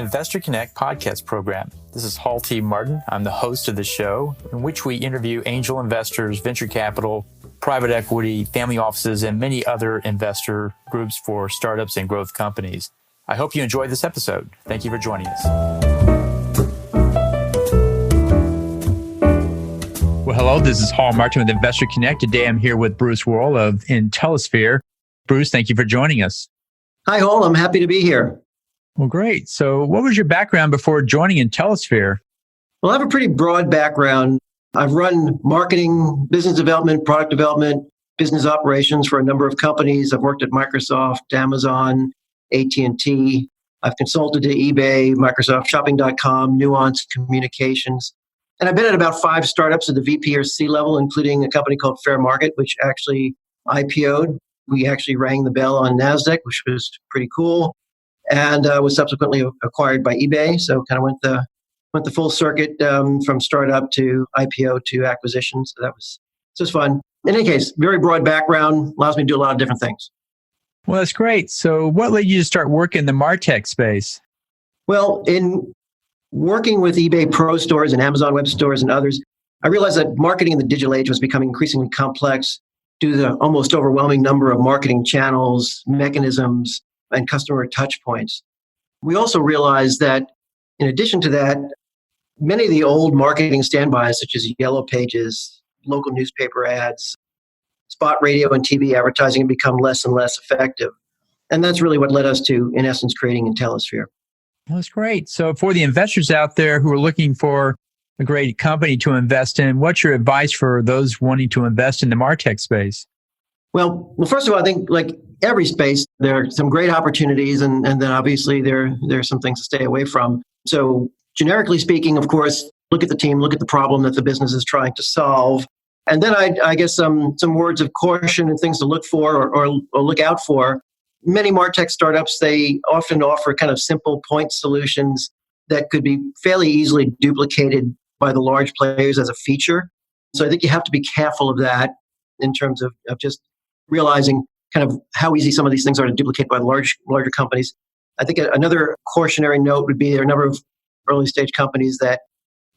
Investor Connect podcast program. This is Hall T. Martin. I'm the host of the show, in which we interview angel investors, venture capital, private equity, family offices, and many other investor groups for startups and growth companies. I hope you enjoyed this episode. Thank you for joining us. Well, hello, this is Hall Martin with Investor Connect. Today I'm here with Bruce Worrall of Intellasphere. Bruce, thank you for joining us. Hi, Hall. I'm happy to be here. Well, great. So what was your background before joining Intellasphere? Well, I have a pretty broad background. I've run marketing, business development, product development, business operations for a number of companies. I've worked at Microsoft, Amazon, AT&T. I've consulted to eBay, Microsoft, Shopping.com, Nuance Communications. And I've been at about 5 startups at the VP or C level, including a company called Fair Market, which actually IPO'd. We actually rang the bell on NASDAQ, which was pretty cool. And was subsequently acquired by eBay. So kind of went the full circuit from startup to IPO to acquisition. So that was just fun. In any case, very broad background, allows me to do a lot of different things. Well, that's great. So what led you to start working in the MarTech space? Well, in working with eBay Pro stores and Amazon web stores and others, I realized that marketing in the digital age was becoming increasingly complex due to the almost overwhelming number of marketing channels, mechanisms, and customer touch points. We also realized that in addition to that, many of the old marketing standbys, such as yellow pages, local newspaper ads, spot radio and TV advertising, have become less and less effective. And that's really what led us to, in essence, creating Intellasphere. Well, that's great. So for the investors out there who are looking for a great company to invest in, what's your advice for those wanting to invest in the MarTech space? Well, first of all, I think like every space, there are some great opportunities, and then obviously there are some things to stay away from. So generically speaking, of course, look at the team, look at the problem that the business is trying to solve. And then I guess some words of caution and things to look for or look out for. Many MarTech startups, they often offer kind of simple point solutions that could be fairly easily duplicated by the large players as a feature. So I think you have to be careful of that in terms of just realizing kind of how easy some of these things are to duplicate by larger companies. I think another cautionary note would be there are a number of early stage companies that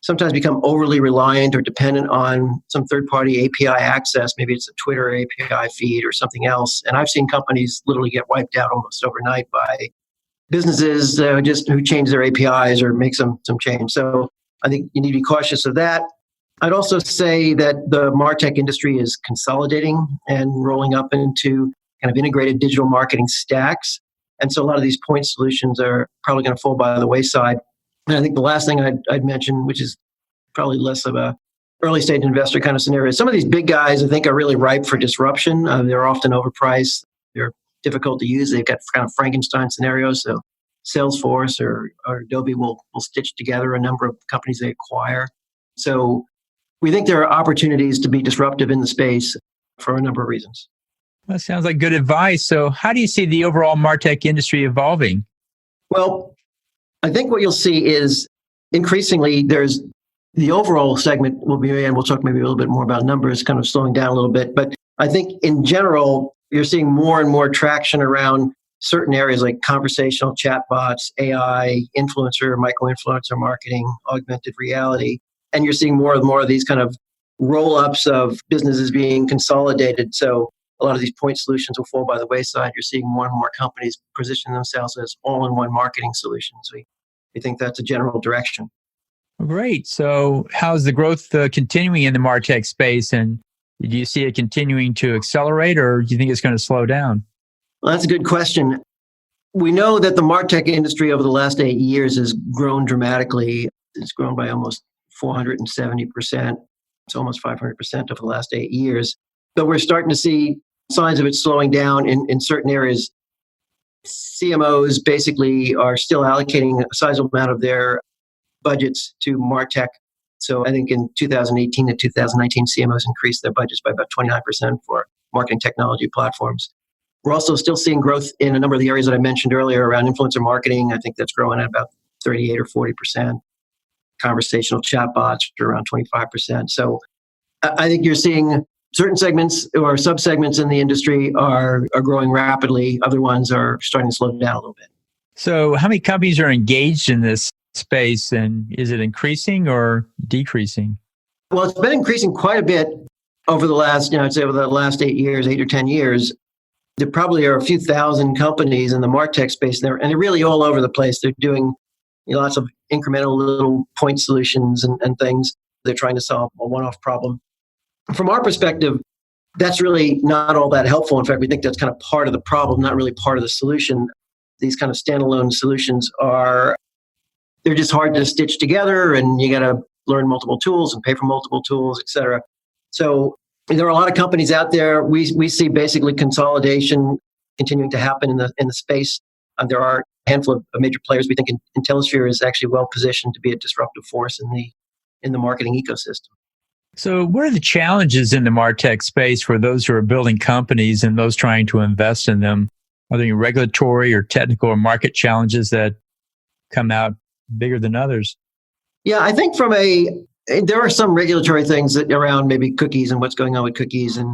sometimes become overly reliant or dependent on some third-party API access. Maybe it's a Twitter API feed or something else. And I've seen companies literally get wiped out almost overnight by businesses who change their APIs or make some change. So I think you need to be cautious of that. I'd also say that the MarTech industry is consolidating and rolling up into kind of integrated digital marketing stacks. And so a lot of these point solutions are probably going to fall by the wayside. And I think the last thing I'd mention, which is probably less of a early stage investor kind of scenario, some of these big guys I think are really ripe for disruption. They're often overpriced. They're difficult to use. They've got kind of Frankenstein scenarios. So Salesforce or Adobe will stitch together a number of companies they acquire. So we think there are opportunities to be disruptive in the space for a number of reasons. That sounds like good advice. So how do you see the overall MarTech industry evolving? Well, I think what you'll see is increasingly there's the overall segment will be, and we'll talk maybe a little bit more about numbers, kind of slowing down a little bit. But I think in general, you're seeing more and more traction around certain areas like conversational chatbots, AI, influencer, micro-influencer marketing, augmented reality. And you're seeing more and more of these kind of roll-ups of businesses being consolidated. So a lot of these point solutions will fall by the wayside. You're seeing more and more companies position themselves as all-in-one marketing solutions. We think that's a general direction. Great. So how's the growth continuing in the MarTech space? And do you see it continuing to accelerate, or do you think it's going to slow down? Well, that's a good question. We know that the MarTech industry over the last 8 years has grown dramatically. It's grown by almost 470%. It's almost 500% over the last 8 years. But we're starting to see signs of it slowing down in certain areas. CMOs basically are still allocating a sizable amount of their budgets to MarTech. So I think in 2018 to 2019, CMOs increased their budgets by about 29% for marketing technology platforms. We're also still seeing growth in a number of the areas that I mentioned earlier around influencer marketing. I think that's growing at about 38 or 40%. Conversational chatbots are around 25%. So I think you're seeing certain segments or subsegments in the industry are growing rapidly. Other ones are starting to slow down a little bit. So, how many companies are engaged in this space, and is it increasing or decreasing? Well, it's been increasing quite a bit over the last, I'd say over the last 8 years, 8 or 10 years. There probably are a few thousand companies in the MarTech space there, and they're really all over the place. They're doing lots of incremental little point solutions and things. They're trying to solve a one-off problem. From our perspective, that's really not all that helpful. In fact, we think that's kind of part of the problem, not really part of the solution. These kind of standalone solutions they're just hard to stitch together, and you got to learn multiple tools and pay for multiple tools, et cetera. So there are a lot of companies out there. We see basically consolidation continuing to happen in the space. There are a handful of major players. We think Intellasphere is actually well positioned to be a disruptive force in the marketing ecosystem. So, what are the challenges in the MarTech space for those who are building companies and those trying to invest in them? Are there any regulatory or technical or market challenges that come out bigger than others? Yeah, I think there are some regulatory things around maybe cookies and what's going on with cookies in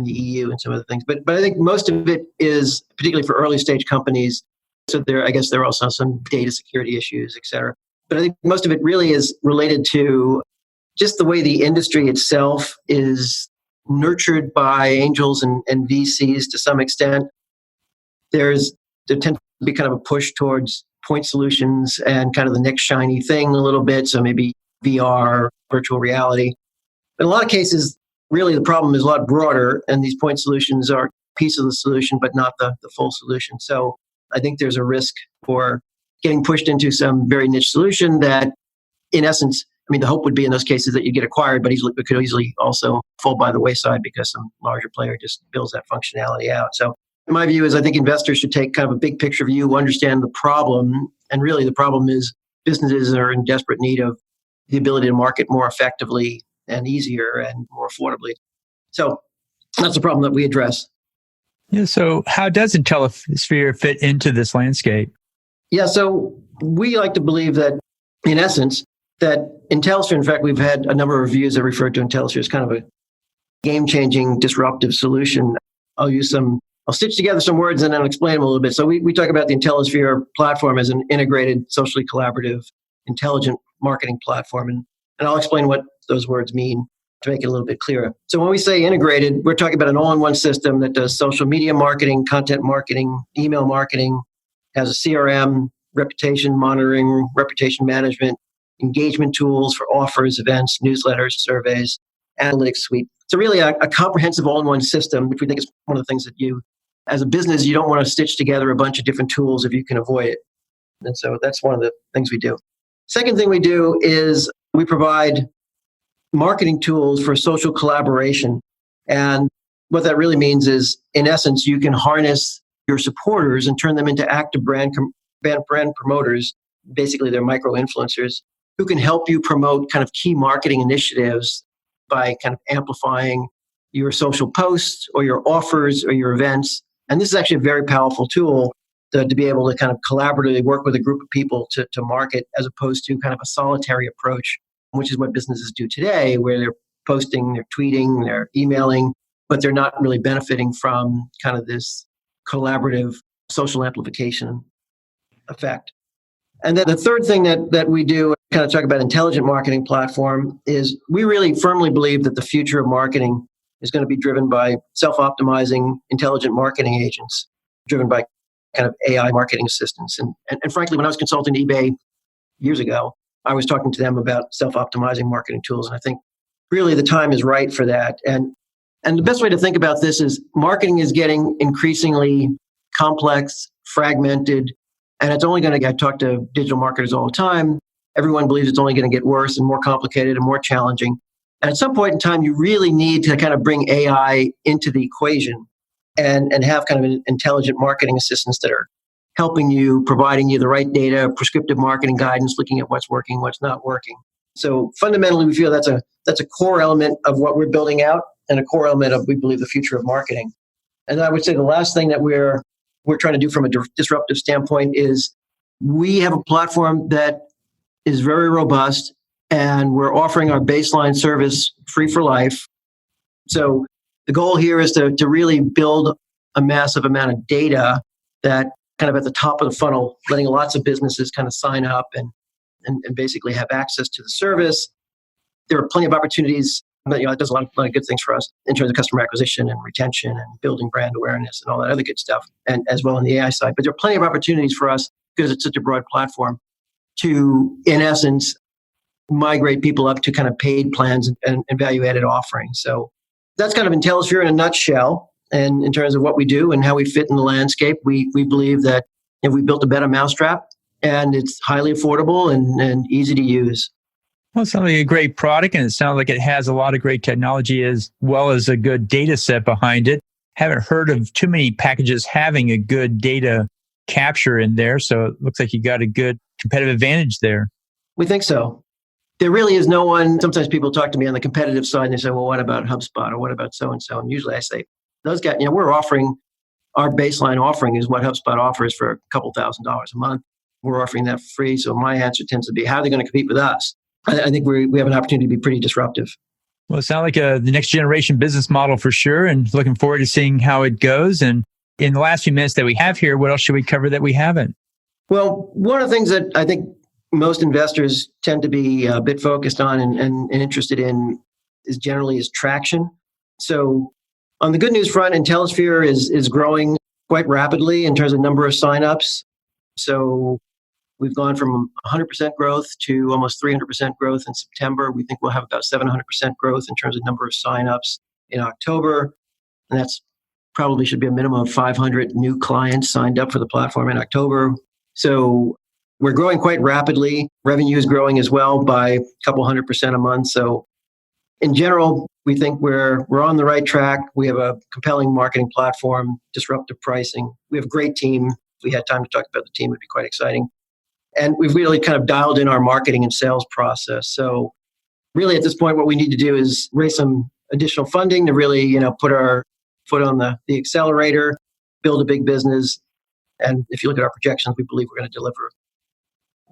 the EU and some other things. But I think most of it is particularly for early stage companies. So I guess there are also some data security issues, et cetera. But I think most of it really is related to just the way the industry itself is nurtured by angels and VCs to some extent. There tends to be kind of a push towards point solutions and kind of the next shiny thing a little bit. So maybe VR, virtual reality. In a lot of cases, really the problem is a lot broader, and these point solutions are a piece of the solution, but not the full solution. So I think there's a risk for getting pushed into some very niche solution that, in essence, the hope would be in those cases that you get acquired, but it could easily also fall by the wayside because some larger player just builds that functionality out. So my view is I think investors should take kind of a big picture view, understand the problem, and really the problem is businesses are in desperate need of the ability to market more effectively and easier and more affordably. So that's the problem that we address. Yeah. So, how does Intellasphere fit into this landscape? Yeah. So we like to believe that, in essence, that Intellasphere, in fact, we've had a number of reviews that refer to Intellasphere as kind of a game-changing, disruptive solution. I'll stitch together some words and then I'll explain them a little bit. So we talk about the Intellasphere platform as an integrated, socially collaborative, intelligent marketing platform. And I'll explain what those words mean to make it a little bit clearer. So when we say integrated, we're talking about an all-in-one system that does social media marketing, content marketing, email marketing, has a CRM, reputation monitoring, reputation management, engagement tools for offers, events, newsletters, surveys, analytics suite. So really a comprehensive all-in-one system, which we think is one of the things that you, as a business, you don't want to stitch together a bunch of different tools if you can avoid it. And so that's one of the things we do. Second thing we do is we provide marketing tools for social collaboration. And what that really means is, in essence, you can harness your supporters and turn them into active brand promoters. Basically, they're micro-influencers who can help you promote kind of key marketing initiatives by kind of amplifying your social posts or your offers or your events. And this is actually a very powerful tool to be able to kind of collaboratively work with a group of people to market, as opposed to kind of a solitary approach, which is what businesses do today, where they're posting, they're tweeting, they're emailing, but they're not really benefiting from kind of this collaborative social amplification effect. And then the third thing that we do, kind of talk about intelligent marketing platform, is we really firmly believe that the future of marketing is going to be driven by self-optimizing intelligent marketing agents, driven by kind of AI marketing assistants. And frankly, when I was consulting eBay years ago, I was talking to them about self-optimizing marketing tools. And I think really the time is right for that. And the best way to think about this is marketing is getting increasingly complex, fragmented, and it's only going to, I talk to digital marketers all the time. Everyone believes it's only going to get worse and more complicated and more challenging. And at some point in time, you really need to kind of bring AI into the equation and have kind of intelligent marketing assistants that are helping you, providing you the right data, prescriptive marketing guidance, looking at what's working, what's not working. So fundamentally, we feel that's a core element of what we're building out and a core element of, we believe, the future of marketing. And I would say the last thing that we're trying to do from a disruptive standpoint is we have a platform that is very robust, and we're offering our baseline service free for life. So the goal here is to really build a massive amount of data that kind of at the top of the funnel, letting lots of businesses kind of sign up and basically have access to the service. There are plenty of opportunities. But, it does a lot of good things for us in terms of customer acquisition and retention and building brand awareness and all that other good stuff, and as well on the AI side. But there are plenty of opportunities for us because it's such a broad platform to, in essence, migrate people up to kind of paid plans and value-added offerings. So that's kind of Intellasphere in a nutshell. And in terms of what we do and how we fit in the landscape, we believe that if we built a better mousetrap and it's highly affordable and easy to use. Well, it sounds like a great product, and it sounds like it has a lot of great technology as well as a good data set behind it. Haven't heard of too many packages having a good data capture in there, so it looks like you got a good competitive advantage there. We think so. There really is no one. Sometimes people talk to me on the competitive side and they say, well, what about HubSpot or what about so-and-so? And usually I say, those guys, we're offering, our baseline offering is what HubSpot offers for a couple $1,000s a month. We're offering that for free. So my answer tends to be, how are they going to compete with us? I think we have an opportunity to be pretty disruptive. Well, it sounds like the next generation business model for sure, and looking forward to seeing how it goes. And in the last few minutes that we have here, what else should we cover that we haven't? Well, one of the things that I think most investors tend to be a bit focused on and interested in is traction. So on the good news front, Intellasphere is growing quite rapidly in terms of number of signups. So we've gone from 100% growth to almost 300% growth in September. We think we'll have about 700% growth in terms of number of signups in October. And that's probably should be a minimum of 500 new clients signed up for the platform in October. So we're growing quite rapidly. Revenue is growing as well by a couple 100% a month. So in general, we think we're on the right track. We have a compelling marketing platform, disruptive pricing. We have a great team. If we had time to talk about the team, it would be quite exciting. And we've really kind of dialed in our marketing and sales process. So really at this point, what we need to do is raise some additional funding to really, put our foot on the accelerator, build a big business. And if you look at our projections, we believe we're going to deliver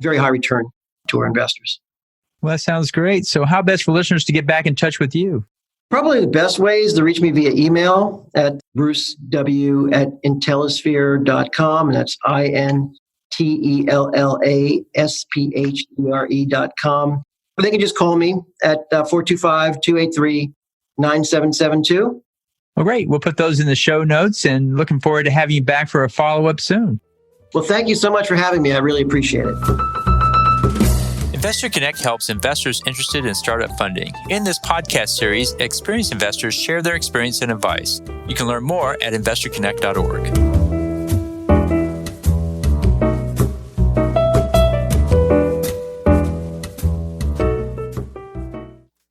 very high return to our investors. Well, that sounds great. So how best for listeners to get back in touch with you? Probably the best way is to reach me via email at brucew@intellasphere.com. And that's INTELLASPHERE.com. Or they can just call me at 425-283-9772. Well, great. We'll put those in the show notes and looking forward to having you back for a follow-up soon. Well, thank you so much for having me. I really appreciate it. Investor Connect helps investors interested in startup funding. In this podcast series, experienced investors share their experience and advice. You can learn more at investorconnect.org.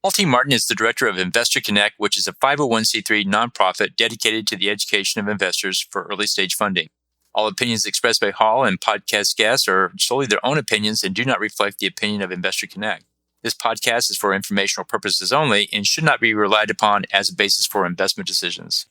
Paul T. Martin is the director of Investor Connect, which is a 501c3 nonprofit dedicated to the education of investors for early-stage funding. All opinions expressed by Hall and podcast guests are solely their own opinions and do not reflect the opinion of Investor Connect. This podcast is for informational purposes only and should not be relied upon as a basis for investment decisions.